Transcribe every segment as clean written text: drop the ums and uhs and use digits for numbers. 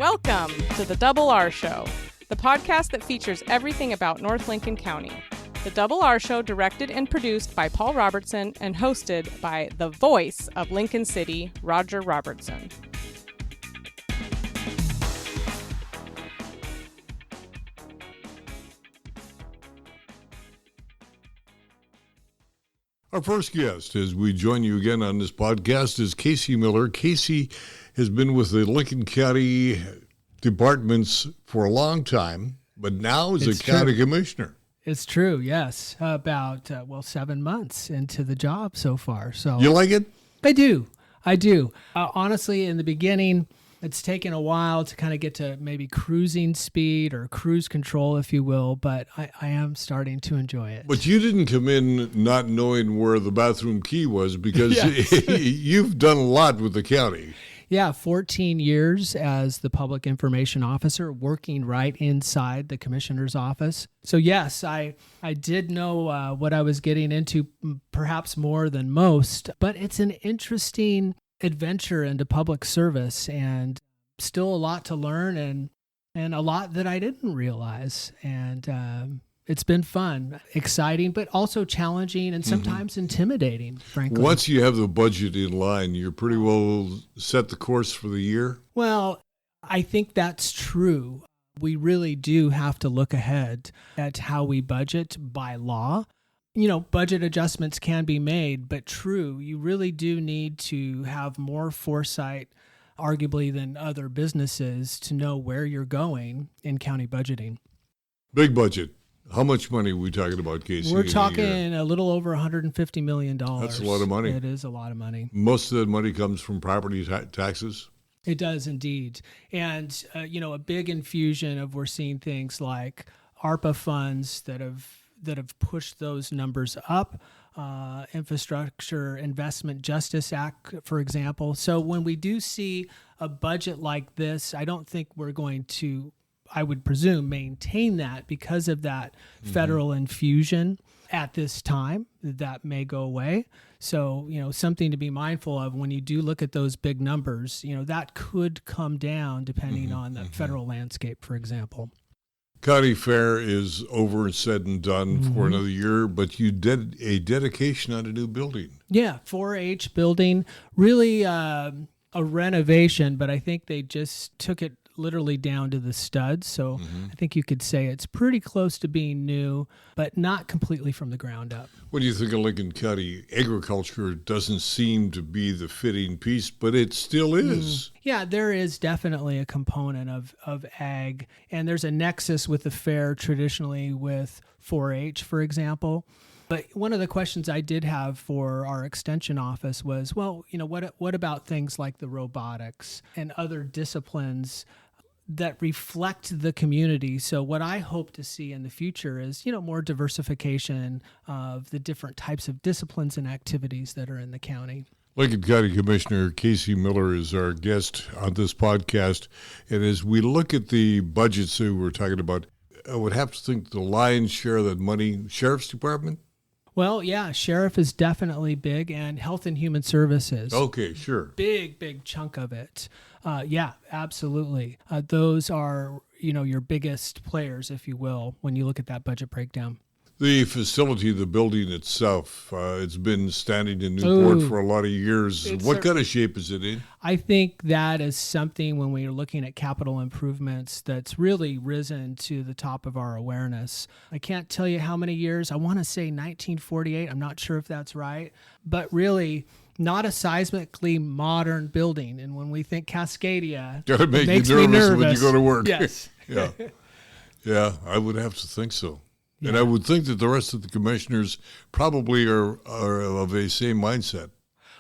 Welcome to the Double R Show, the podcast that features everything about North Lincoln County. The Double R Show, directed and produced by Paul Robertson and hosted by the voice of Lincoln City, Roger Robertson. Our first guest, as we join you again on this podcast, is Casey Miller. Casey has been with the Lincoln County departments for a long time, but now is a county commissioner. It's true, yes. About 7 months into the job so far. So you like it? I do. Honestly, in the beginning, it's taken a while to kind of get to maybe cruising speed or cruise control, if you will, but I am starting to enjoy it. But you didn't come in not knowing where the bathroom key was because you've done a lot with the county. Yeah, 14 years as the public information officer, working right inside the commissioner's office. So yes, I did know what I was getting into, perhaps more than most, but it's an interesting adventure into public service and still a lot to learn and a lot that I didn't realize. And it's been fun, exciting, but also challenging and sometimes intimidating, frankly. Once you have the budget in line, you're pretty well set the course for the year? Well, I think that's true. We really do have to look ahead at how we budget by law. You know, budget adjustments can be made, but true, you really do need to have more foresight, arguably, than other businesses to know where you're going in county budgeting. Big budget. How much money are we talking about, Casey? We're talking a little over $150 million. That's a lot of money. It is a lot of money. Most of that money comes from property taxes? It does indeed. And, a big infusion of we're seeing things like ARPA funds that have pushed those numbers up, Infrastructure Investment Justice Act, for example. So when we do see a budget like this, I don't think we're going to, I would presume, maintain that because of that federal infusion at this time. That may go away. So, something to be mindful of when you do look at those big numbers, that could come down depending on the federal landscape, for example. County Fair is over and said and done for another year, but you did a dedication on a new building. Yeah, 4-H building, really a renovation, but I think they just took it literally down to the studs. So I think you could say it's pretty close to being new, but not completely from the ground up. When you think of Lincoln County, agriculture doesn't seem to be the fitting piece, but it still is. Yeah, there is definitely a component of ag, and there's a nexus with the fair traditionally with 4-H, for example. But one of the questions I did have for our extension office was, what about things like the robotics and other disciplines that reflect the community? So what I hope to see in the future is, more diversification of the different types of disciplines and activities that are in the county. Lincoln County Commissioner Casey Miller is our guest on this podcast. And as we look at the budgets that we're talking about, I would have to think the lion's share of that money, Sheriff's Department? Well, yeah, Sheriff is definitely big, and Health and Human Services. Okay, sure. Big chunk of it. Yeah, absolutely. Those are, your biggest players, if you will, when you look at that budget breakdown. The facility, the building itself, it's been standing in Newport for a lot of years. What kind of shape is it in? I think that is something when we are looking at capital improvements that's really risen to the top of our awareness. I can't tell you how many years. I want to say 1948. I'm not sure if that's right. But really, not a seismically modern building. And when we think Cascadia, it makes me nervous when you go to work. Yes. Yeah, I would have to think so. Yeah. And I would think that the rest of the commissioners probably are of a same mindset.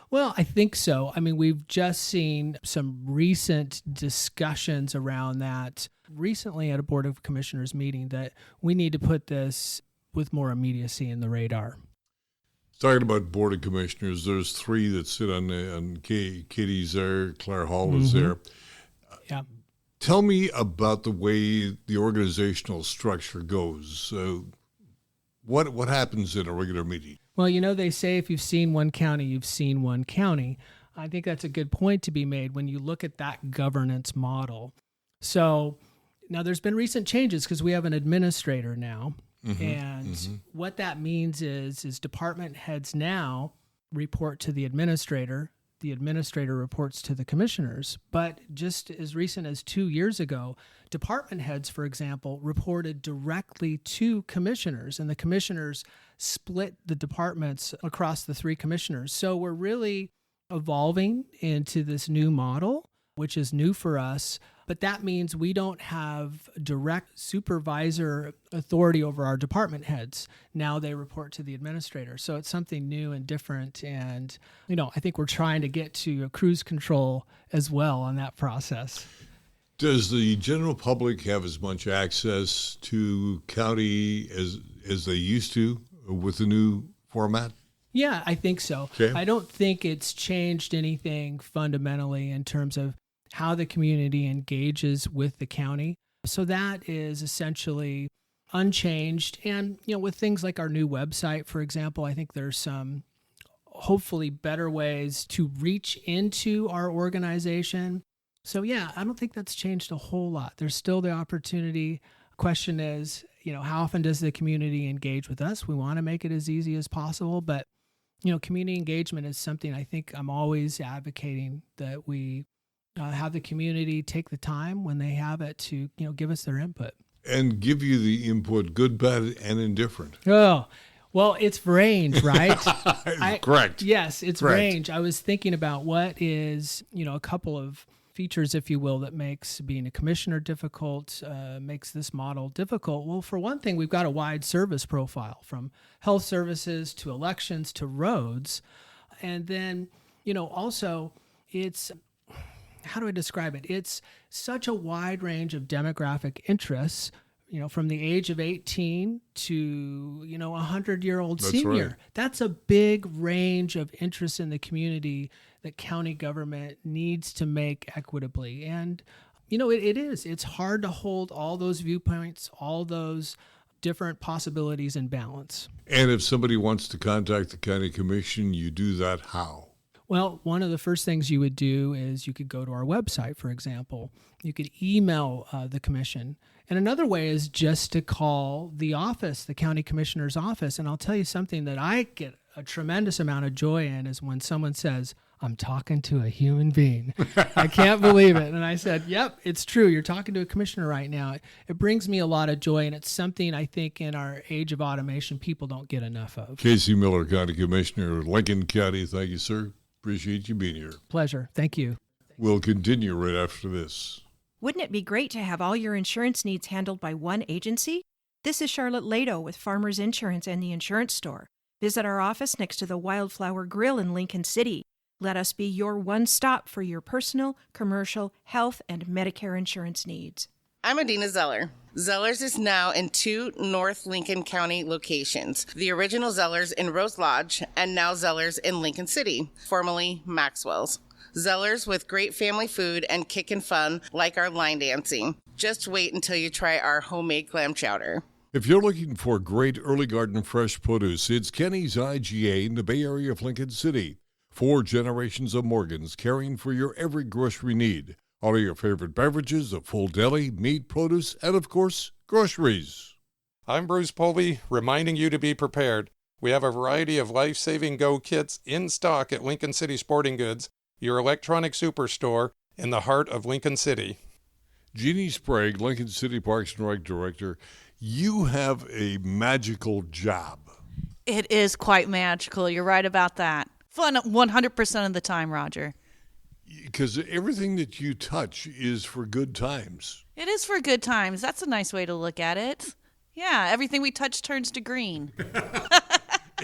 Well, I think so. I mean, we've just seen some recent discussions around that recently at a Board of Commissioners meeting that we need to put this with more immediacy in the radar. Talking about Board of Commissioners, there's 3 that sit on Katie's there, Claire Hall is there. Yeah. Tell me about the way the organizational structure goes. What happens in a regular meeting? Well, they say if you've seen one county, you've seen one county. I think that's a good point to be made when you look at that governance model. So now there's been recent changes because we have an administrator now. And what that means is department heads now report to the administrator reports to the commissioners. But just as recent as 2 years ago, department heads, for example, reported directly to commissioners, and the commissioners split the departments across the 3 commissioners. So we're really evolving into this new model, which is new for us. But that means we don't have direct supervisor authority over our department heads. Now they report to the administrator. So it's something new and different. And, I think we're trying to get to a cruise control as well on that process. Does the general public have as much access to county as they used to with the new format? Yeah, I think so. Okay. I don't think it's changed anything fundamentally in terms of how the community engages with the county. So that is essentially unchanged. And, with things like our new website, for example, I think there's some hopefully better ways to reach into our organization. So yeah, I don't think that's changed a whole lot. There's still the opportunity. Question is, how often does the community engage with us? We want to make it as easy as possible, but, community engagement is something I think I'm always advocating that we have the community take the time when they have it to, give us their input. And give you the input, good, bad, and indifferent. Oh, well, it's range, right? Correct. Yes, it's Correct. range. I was thinking about what is, a couple of features, if you will, that makes being a commissioner difficult, makes this model difficult. Well, for one thing, we've got a wide service profile from health services to elections to roads. And then, also it's, how do I describe it? It's such a wide range of demographic interests, from the age of 18 to, a 100-year-old senior. Right. That's a big range of interests in the community that county government needs to make equitably. And, it is. It's hard to hold all those viewpoints, all those different possibilities in balance. And if somebody wants to contact the county commission, you do that how? Well, one of the first things you would do is you could go to our website, for example. You could email the commission. And another way is just to call the office, the county commissioner's office. And I'll tell you something that I get a tremendous amount of joy in is when someone says, I'm talking to a human being. I can't believe it. And I said, yep, it's true. You're talking to a commissioner right now. It brings me a lot of joy, and it's something I think in our age of automation people don't get enough of. Casey Miller, County Commissioner, Lincoln County. Thank you, sir. Appreciate you being here. Pleasure. Thank you. We'll continue right after this. Wouldn't it be great to have all your insurance needs handled by one agency? This is Charlotte Lado with Farmers Insurance and the Insurance Store. Visit our office next to the Wildflower Grill in Lincoln City. Let us be your one stop for your personal, commercial, health, and Medicare insurance needs. I'm Adina Zeller. Zellers is now in 2 North Lincoln County locations. The original Zellers in Rose Lodge and now Zellers in Lincoln City, formerly Maxwell's. Zellers with great family food and kickin' fun like our line dancing. Just wait until you try our homemade clam chowder. If you're looking for great early garden fresh produce, it's Kenny's IGA in the Bay Area of Lincoln City. 4 generations of Morgans caring for your every grocery need. All of your favorite beverages, a full deli, meat, produce, and of course, groceries. I'm Bruce Polby, reminding you to be prepared. We have a variety of life-saving go kits in stock at Lincoln City Sporting Goods, your electronic superstore in the heart of Lincoln City. Jeannie Sprague, Lincoln City Parks and Rec Director, you have a magical job. It is quite magical. You're right about that. Fun 100% of the time, Roger. Because everything that you touch is for good times. It is for good times. That's a nice way to look at it. Yeah, everything we touch turns to green.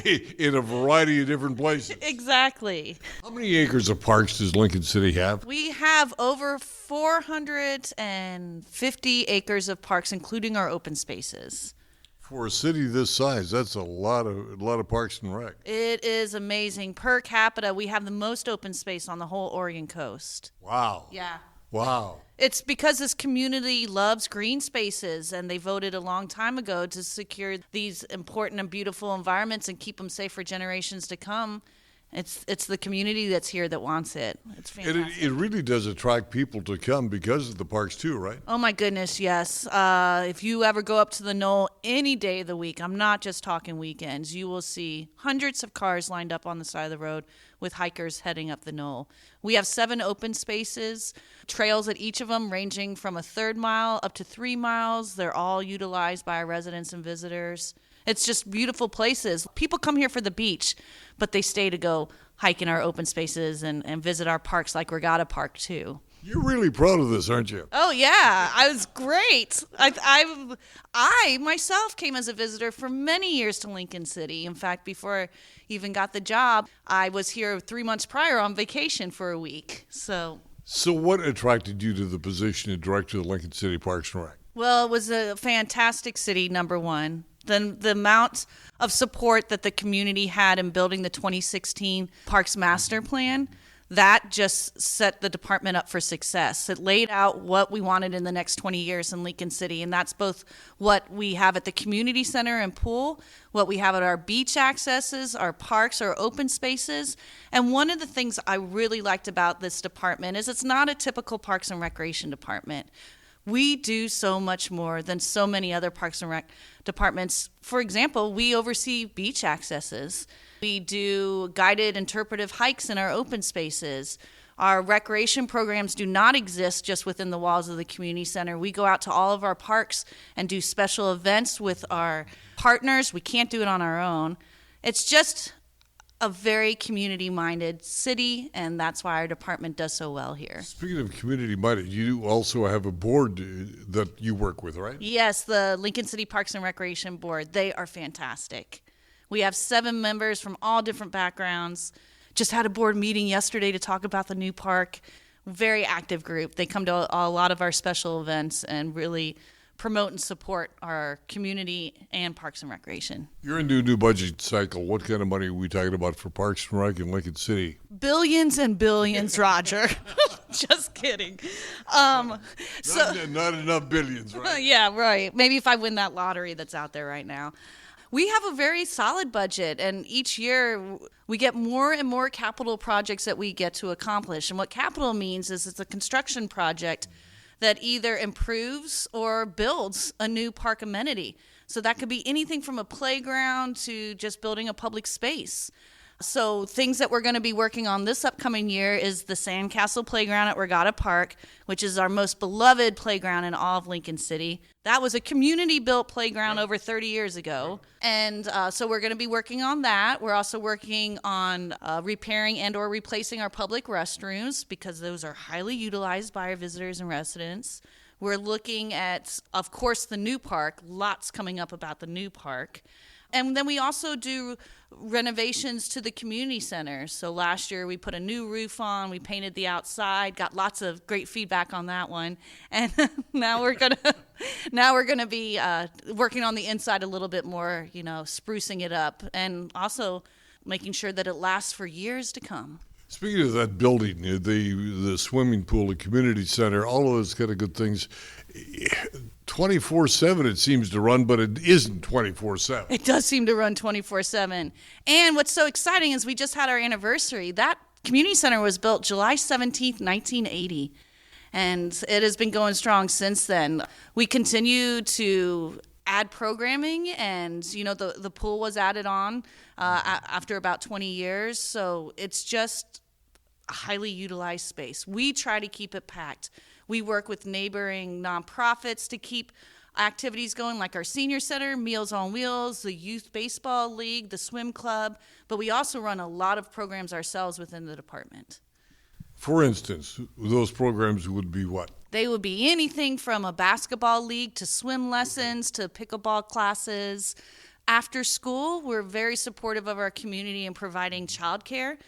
In a variety of different places. Exactly. How many acres of parks does Lincoln City have? We have over 450 acres of parks, including our open spaces. For a city this size, that's a lot of parks and rec. It is amazing. Per capita, we have the most open space on the whole Oregon coast. Wow. Yeah. Wow. It's because this community loves green spaces, and they voted a long time ago to secure these important and beautiful environments and keep them safe for generations to come. It's the community that's here that wants it. It's And fantastic. it really does attract people to come because of the parks too, right? Oh my goodness, yes. If you ever go up to the Knoll any day of the week, I'm not just talking weekends, you will see hundreds of cars lined up on the side of the road with hikers heading up the Knoll. We have 7 open spaces, trails at each of them ranging from a 1/3 mile up to 3 miles. They're all utilized by our residents and visitors. It's just beautiful places. People come here for the beach, but they stay to go hike in our open spaces and visit our parks like Regatta Park too. You're really proud of this, aren't you? Oh yeah, I was great. I myself came as a visitor for many years to Lincoln City. In fact, before I even got the job, I was here 3 months prior on vacation for a week. So what attracted you to the position of director of the Lincoln City Parks and Rec? well, it was a fantastic city, number one. Then the amount of support that the community had in building the 2016 Parks Master Plan, that just set the department up for success. It laid out what we wanted in the next 20 years in Lincoln City, and that's both what we have at the community center and pool, what we have at our beach accesses, our parks, our open spaces. And one of the things I really liked about this department is it's not a typical Parks and Recreation department. We do so much more than so many other Parks and Rec departments. For example, we oversee beach accesses. We do guided interpretive hikes in our open spaces. Our recreation programs do not exist just within the walls of the community center. We go out to all of our parks and do special events with our partners. We can't do it on our own. It's just a very community-minded city, and that's why our department does so well here. Speaking of community-minded, you also have a board that you work with, right? Yes, the Lincoln City Parks and Recreation Board. They are fantastic. We have 7 members from all different backgrounds. Just had a board meeting yesterday to talk about the new park. Very active group. They come to a lot of our special events and really promote and support our community and Parks and Recreation. You're into a new budget cycle. What kind of money are we talking about for Parks and Rec in Lincoln City? Billions and billions, Roger. Just kidding. Not enough billions, right? Yeah, right. Maybe if I win that lottery that's out there right now. We have a very solid budget, and each year we get more and more capital projects that we get to accomplish. And what capital means is it's a construction project that either improves or builds a new park amenity. So that could be anything from a playground to just building a public space. So things that we're going to be working on this upcoming year is the Sandcastle Playground at Regatta Park, which is our most beloved playground in all of Lincoln City. That was a community-built playground over 30 years ago. And so we're going to be working on that. We're also working on repairing and or replacing our public restrooms because those are highly utilized by our visitors and residents. We're looking at, of course, the new park. Lots coming up about the new park. And then we also do renovations to the community center. So last year we put a new roof on, we painted the outside, got lots of great feedback on that one. And now we're gonna be working on the inside a little bit more, sprucing it up and also making sure that it lasts for years to come. Speaking of that building, the swimming pool, the community center, all of those kind of good things, 24/7 it seems to run, but it isn't 24/7. It does seem to run 24/7. And what's so exciting is we just had our anniversary. That community center was built July 17th, 1980. And it has been going strong since then. We continue to add programming, and the pool was added on after about 20 years. So it's just a highly utilized space. We try to keep it packed. We work with neighboring nonprofits to keep activities going, like our senior center, Meals on Wheels, the youth baseball league, the swim club, but we also run a lot of programs ourselves within the department. For instance, those programs would be what? They would be anything from a basketball league to swim lessons to pickleball classes. After school, we're very supportive of our community in providing childcare.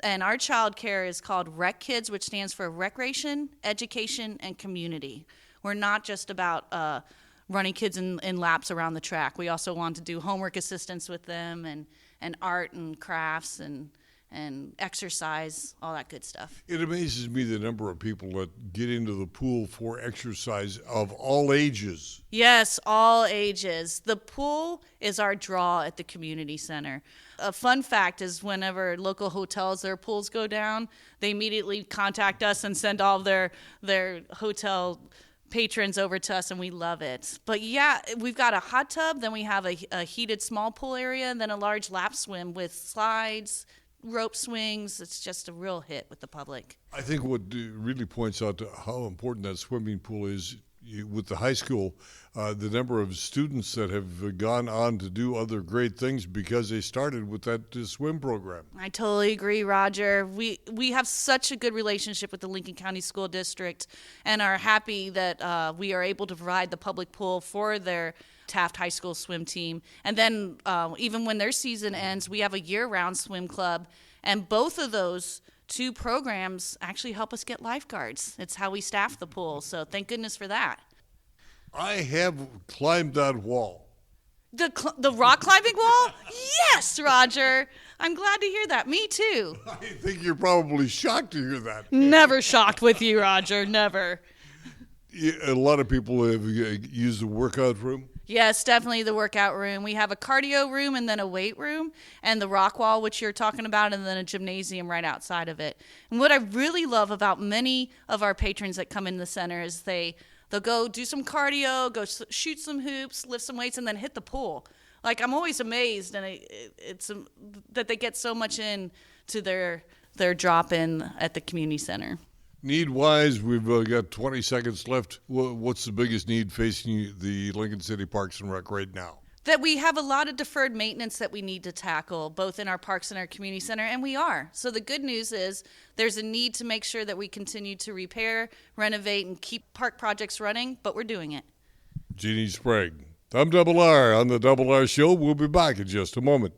And our childcare is called Rec Kids, which stands for Recreation, Education, and Community. We're not just about running kids in laps around the track. We also want to do homework assistance with them and art and crafts and and exercise, all that good stuff. It amazes me the number of people that get into the pool for exercise of all ages. Yes, all ages. The pool is our draw at the community center. A fun fact is whenever local hotels, their pools go down, they immediately contact us and send all their hotel patrons over to us, and we love it. But yeah, we've got a hot tub, then we have a heated small pool area, and then a large lap swim with slides, rope swings. It's just a real hit with the public. I think what really points out to how important that swimming pool is with the high school, the number of students that have gone on to do other great things because they started with that swim program. I totally agree, Roger. We have such a good relationship with the Lincoln County School District and are happy that we are able to provide the public pool for their Taft High School swim team. And then even when their season ends, we have a year-round swim club. And both of those two programs actually help us get lifeguards. It's how we staff the pool. So thank goodness for that. I have climbed that wall. The rock climbing wall? Yes, Roger. I'm glad to hear that. Me too. I think you're probably shocked to hear that. Never shocked with you, Roger. Never. A lot of people have used the workout room. Yes, definitely the workout room. We have a cardio room and then a weight room and the rock wall, which you're talking about, and then a gymnasium right outside of it. And what I really love about many of our patrons that come in the center is they'll go do some cardio, go shoot some hoops, lift some weights, and then hit the pool. Like, I'm always amazed, and it's that they get so much in to their drop-in at the community center. Need-wise, we've got 20 seconds left. What's the biggest need facing the Lincoln City Parks and Rec right now? That we have a lot of deferred maintenance that we need to tackle, both in our parks and our community center, and we are. So the good news is there's a need to make sure that we continue to repair, renovate, and keep park projects running, but we're doing it. Jeannie Sprague. I'm Double R on the Double R Show. We'll be back in just a moment.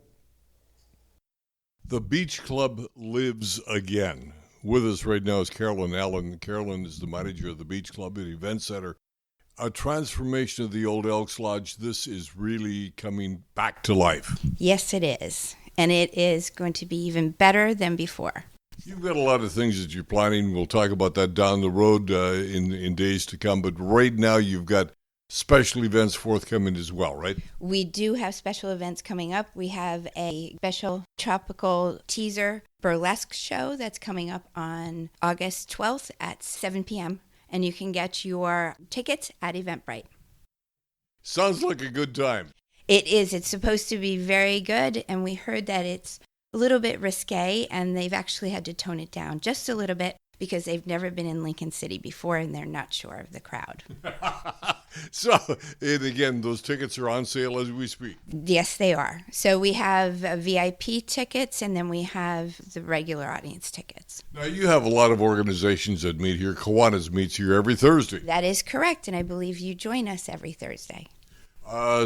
The Beach Club lives again. With us right now is Carolyn Allen. Carolyn is the manager of the Beach Club and Event Center. A transformation of the old Elks Lodge. This is really coming back to life. Yes, it is. And it is going to be even better than before. You've got a lot of things that you're planning. We'll talk about that down the road in days to come. But right now you've got special events forthcoming as well, right? We do have special events coming up. We have a special tropical teaser burlesque show that's coming up on August 12th at 7 p.m. And you can get your tickets at Eventbrite. Sounds like a good time. It is. It's supposed to be very good. And we heard that it's a little bit risque, and they've actually had to tone it down just a little bit because they've never been in Lincoln City before and they're not sure of the crowd. So, and again, those tickets are on sale as we speak. Yes, they are. So we have VIP tickets, and then we have the regular audience tickets. Now, you have a lot of organizations that meet here. Kiwanis meets here every Thursday. That is correct, and I believe you join us every Thursday.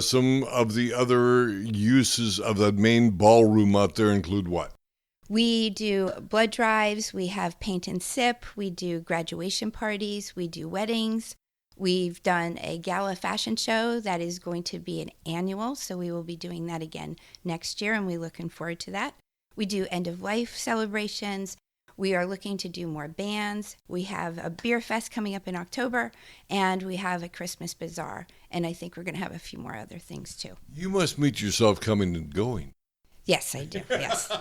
Some of the other uses of that main ballroom out there include what? We do blood drives, we have paint and sip, we do graduation parties, we do weddings. We've done a gala fashion show that is going to be an annual, so we will be doing that again next year, and we're looking forward to that. We do end-of-life celebrations. We are looking to do more bands. We have a beer fest coming up in October, and we have a Christmas bazaar, and I think we're going to have a few more other things too. You must meet yourself coming and going. Yes, I do, yes.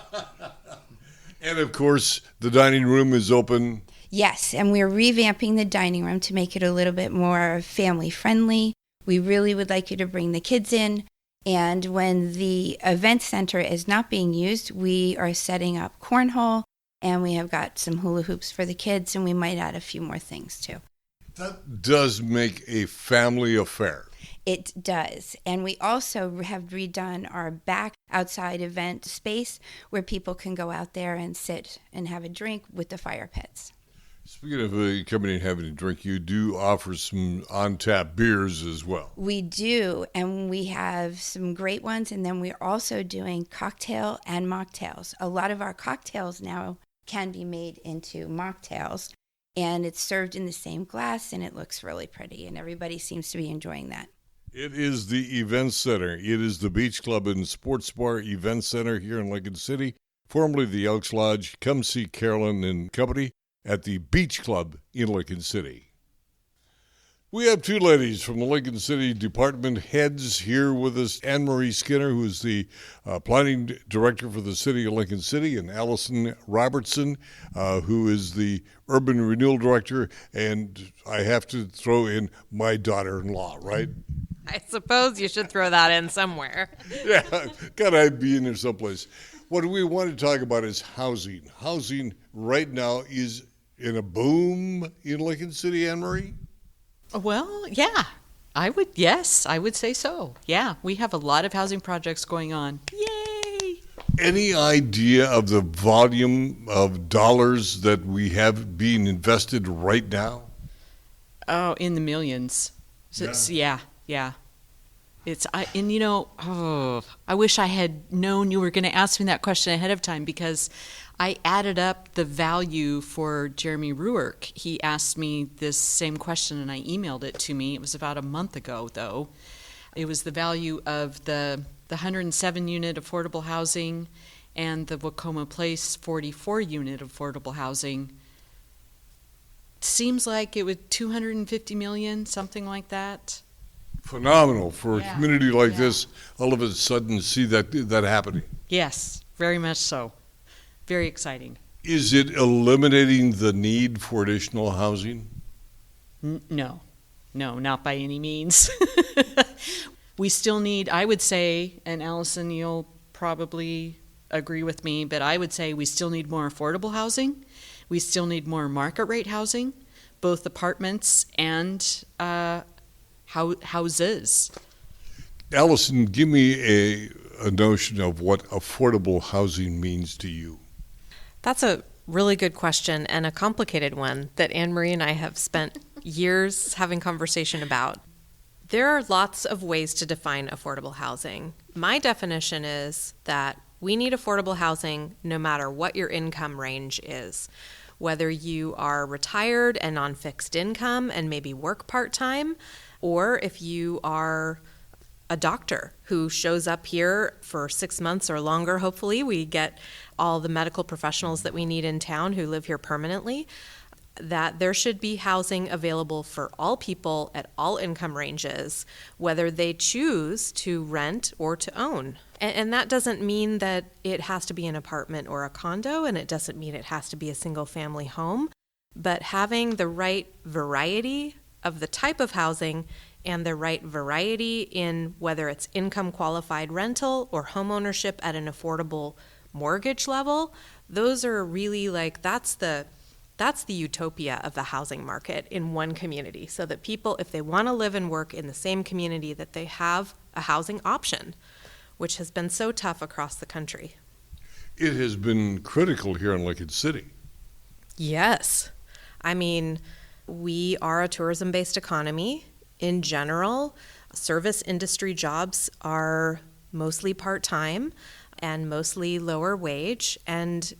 And, of course, the dining room is open. Yes, and we're revamping the dining room to make it a little bit more family-friendly. We really would like you to bring the kids in. And when the event center is not being used, we are setting up cornhole, and we have got some hula hoops for the kids, and we might add a few more things too. That does make a family affair. It does. And we also have redone our back outside event space where people can go out there and sit and have a drink with the fire pits. Speaking of coming and having a drink, you do offer some on-tap beers as well. We do, and we have some great ones, and then we're also doing cocktail and mocktails. A lot of our cocktails now can be made into mocktails, and it's served in the same glass, and it looks really pretty, and everybody seems to be enjoying that. It is the Event Center. It is the Beach Club and Sports Bar Event Center here in Lincoln City. formerly the Elks Lodge. Come see Carolyn and company at the Beach Club in Lincoln City. We have two ladies from the Lincoln City Department Heads here with us. Anne Marie Skinner, who is the planning director for the city of Lincoln City, and Allison Robertson, who is the urban renewal director. And I have to throw in my daughter-in-law, right? I suppose you should throw that in somewhere. Yeah, gotta be in there someplace. What we want to talk about is housing. Housing right now is in a boom in Lincoln City, Anne Marie? Well, yeah, I would say so. Yeah, we have a lot of housing projects going on. Yay! Any idea of the volume of dollars that we have being invested right now? Oh, in the millions. So yeah. I wish I had known you were going to ask me that question ahead of time, because I added up the value for Jeremy Ruark. He asked me this same question and I emailed it to me. It was about a month ago, though. It was the value of the 107 unit affordable housing and the Wacoma Place 44 unit affordable housing. Seems like it was $250 million, something like that. Phenomenal for a community like this, all of a sudden see that happening. Yes, very much so. Very exciting. Is it eliminating the need for additional housing? No, not by any means. We still need, I would say, and Allison, you'll probably agree with me, but I would say we still need more affordable housing. We still need more market rate housing, both apartments and houses. Allison, give me a notion of what affordable housing means to you. That's a really good question and a complicated one that Anne Marie and I have spent years having conversation about. There are lots of ways to define affordable housing. My definition is that we need affordable housing no matter what your income range is. Whether you are retired and on fixed income and maybe work part-time, or if you are a doctor who shows up here for 6 months or longer, hopefully. We get all the medical professionals that we need in town who live here permanently, that there should be housing available for all people at all income ranges, whether they choose to rent or to own. And that doesn't mean that it has to be an apartment or a condo, and it doesn't mean it has to be a single family home, but having the right variety of the type of housing and the right variety in whether it's income qualified rental or home ownership at an affordable mortgage level, those are really that's the utopia of the housing market in one community, so that people, if they want to live and work in the same community, that they have a housing option, which has been so tough across the country. It has been critical here in Lincoln City. Yes. I mean, we are a tourism-based economy. In general, service industry jobs are mostly part-time and mostly lower wage, and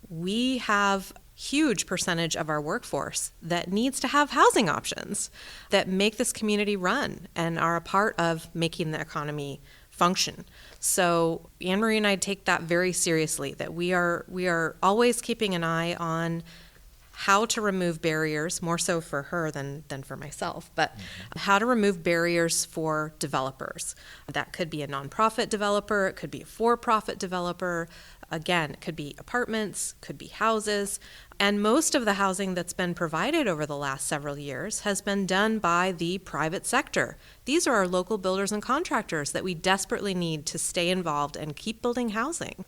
we have huge percentage of our workforce that needs to have housing options that make this community run and are a part of making the economy function. So Anne Marie and I take that very seriously, that we are always keeping an eye on how to remove barriers, more so for her than for myself, but how to remove barriers for developers. That could be a nonprofit developer, it could be a for-profit developer, again, it could be apartments, could be houses, and most of the housing that's been provided over the last several years has been done by the private sector. These are our local builders and contractors that we desperately need to stay involved and keep building housing.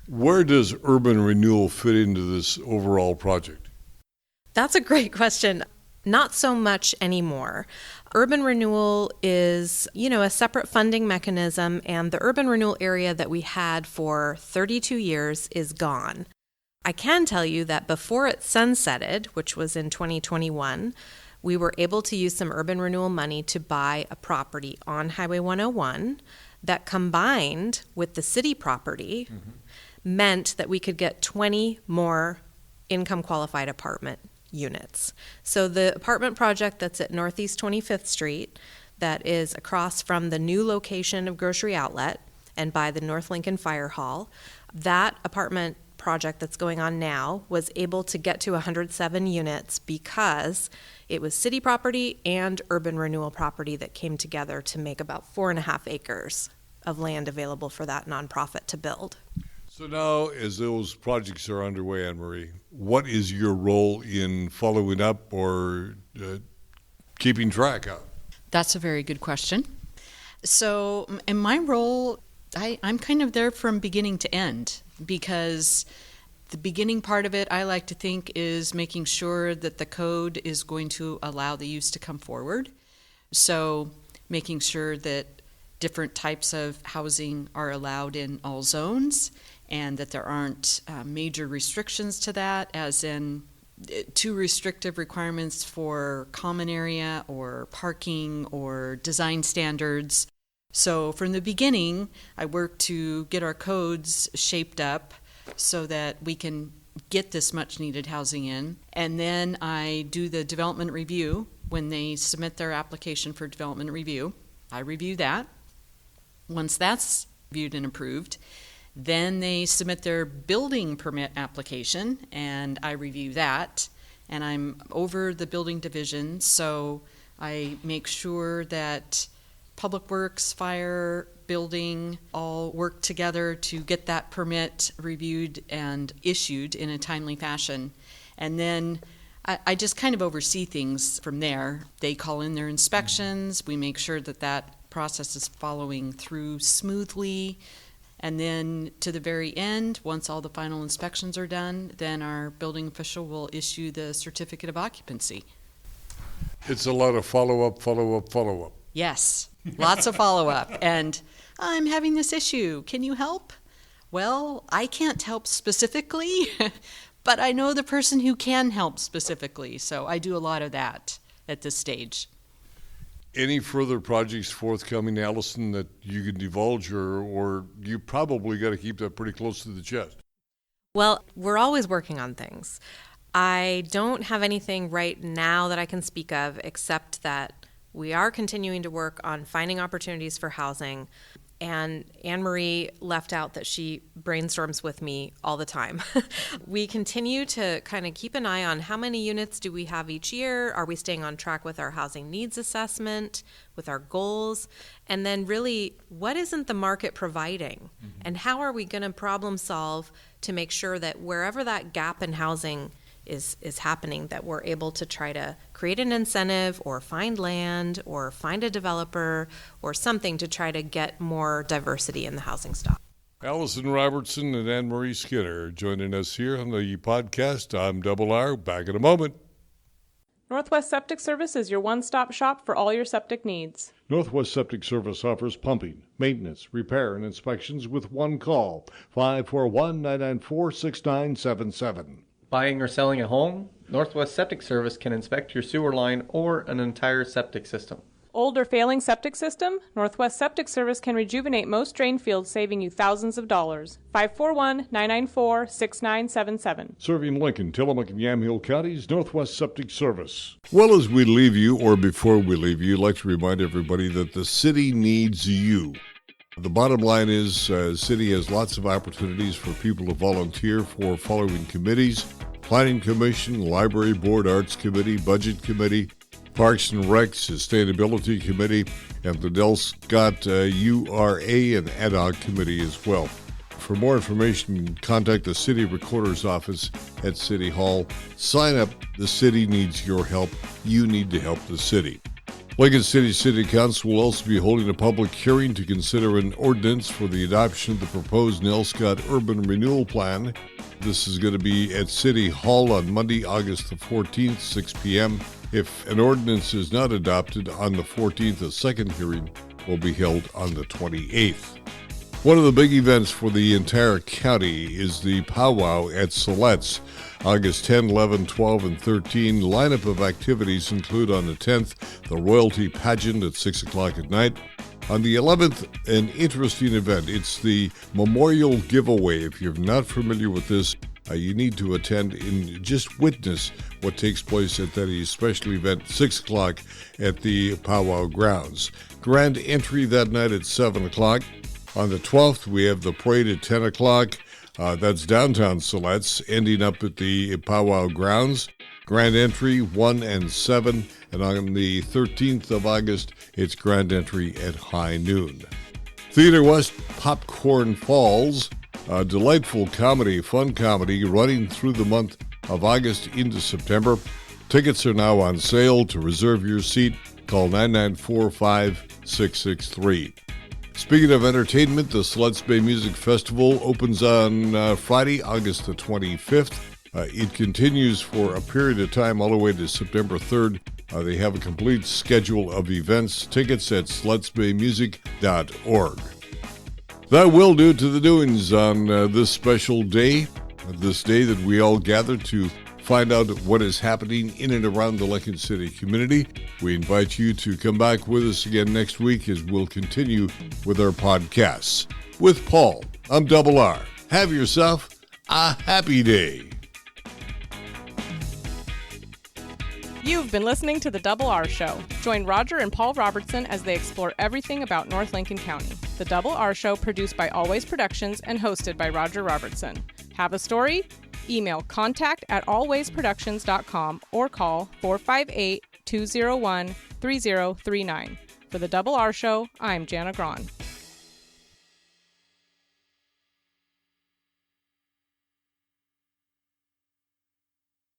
Where does urban renewal fit into this overall project? That's a great question. Not so much anymore. Urban renewal is, a separate funding mechanism, and the urban renewal area that we had for 32 years is gone. I can tell you that before it sunsetted, which was in 2021, we were able to use some urban renewal money to buy a property on Highway 101 that, combined with the city property, meant that we could get 20 more income qualified apartment units. So the apartment project that's at Northeast 25th Street, that is across from the new location of Grocery Outlet and by the North Lincoln Fire Hall, That apartment project that's going on now was able to get to 107 units because it was city property and urban renewal property that came together to make about 4.5 acres of land available for that nonprofit to build. So now, as those projects are underway, Anne Marie, what is your role in following up or keeping track of? That's a very good question. So in my role, I'm kind of there from beginning to end, because the beginning part of it, I like to think, is making sure that the code is going to allow the use to come forward. So making sure that different types of housing are allowed in all zones, and that there aren't major restrictions to that, as in too restrictive requirements for common area or parking or design standards. So from the beginning, I work to get our codes shaped up so that we can get this much needed housing in. And then I do the development review. When they submit their application for development review, I review that. Once that's reviewed and approved, then they submit their building permit application, and I review that. And I'm over the building division, so I make sure that Public Works, Fire, Building all work together to get that permit reviewed and issued in a timely fashion. And then I just kind of oversee things from there. They call in their inspections. We make sure that that process is following through smoothly. And then to the very end, once all the final inspections are done, then our building official will issue the certificate of occupancy. It's a lot of follow-up. Yes, lots of follow-up. And I'm having this issue. Can you help? Well, I can't help specifically, but I know the person who can help specifically. So I do a lot of that at this stage. Any further projects forthcoming, Allison, that you can divulge, or you probably got to keep that pretty close to the chest? Well, we're always working on things. I don't have anything right now that I can speak of, except that we are continuing to work on finding opportunities for housing. And Anne Marie left out that she brainstorms with me all the time. We continue to kind of keep an eye on how many units do we have each year? Are we staying on track with our housing needs assessment, with our goals? And then really, what isn't the market providing? Mm-hmm. And how are we going to problem solve to make sure that wherever that gap in housing is happening, that we're able to try to create an incentive or find land or find a developer or something to try to get more diversity in the housing stock. Allison Robertson and Anne Marie Skinner joining us here on the podcast. I'm Double R. Back in a moment. Northwest Septic Service is your one-stop shop for all your septic needs. Northwest Septic Service offers pumping, maintenance, repair, and inspections with one call, 541-994-6977. Buying or selling a home? Northwest Septic Service can inspect your sewer line or an entire septic system. Old or failing septic system? Northwest Septic Service can rejuvenate most drain fields, saving you thousands of dollars. 541-994-6977. Serving Lincoln, Tillamook, and Yamhill counties, Northwest Septic Service. Well, as we leave you, or before we leave you, I'd like to remind everybody that the city needs you. The bottom line is the city has lots of opportunities for people to volunteer for following committees: Planning Commission, Library Board, Arts Committee, Budget Committee, Parks and Rec, Sustainability Committee, and the Del Scott URA and Ad Hoc Committee as well. For more information, contact the City Recorder's Office at City Hall. Sign up. The city needs your help. You need to help the city. Lincoln City City Council will also be holding a public hearing to consider an ordinance for the adoption of the proposed Nell Scott Urban Renewal Plan. This is going to be at City Hall on Monday, August the 14th, 6 p.m. If an ordinance is not adopted on the 14th, a second hearing will be held on the 28th. One of the big events for the entire county is the powwow at Siletz. August 10, 11, 12, and 13. Lineup of activities include on the 10th, the Royalty Pageant at 6 o'clock at night. On the 11th, an interesting event. It's the Memorial Giveaway. If you're not familiar with this, you need to attend and just witness what takes place at that special event, 6 o'clock at the powwow grounds. Grand entry that night at 7 o'clock. On the 12th, we have the parade at 10 o'clock. That's downtown Siletz, ending up at the Powwow Grounds. Grand Entry 1 and 7, and on the 13th of August, it's Grand Entry at high noon. Theater West Popcorn Falls, a delightful comedy, fun comedy, running through the month of August into September. Tickets are now on sale. To reserve your seat, call 994-5663. Speaking of entertainment, the Siletz Bay Music Festival opens on Friday, August the 25th. It continues for a period of time all the way to September 3rd. They have a complete schedule of events. Tickets at siletzbaymusic.org. That will do it to the doings on this special day, this day that we all gather to find out what is happening in and around the Lincoln City community. We invite you to come back with us again next week as we'll continue with our podcasts. With Paul, I'm Double R. Have yourself a happy day. You've been listening to The Double R Show. Join Roger and Paul Robertson as they explore everything about North Lincoln County. The Double R Show, produced by Always Productions and hosted by Roger Robertson. Have a story? Email contact@alwaysproductions.com or call 458-201-3039. For The Double R Show, I'm Jana Graun.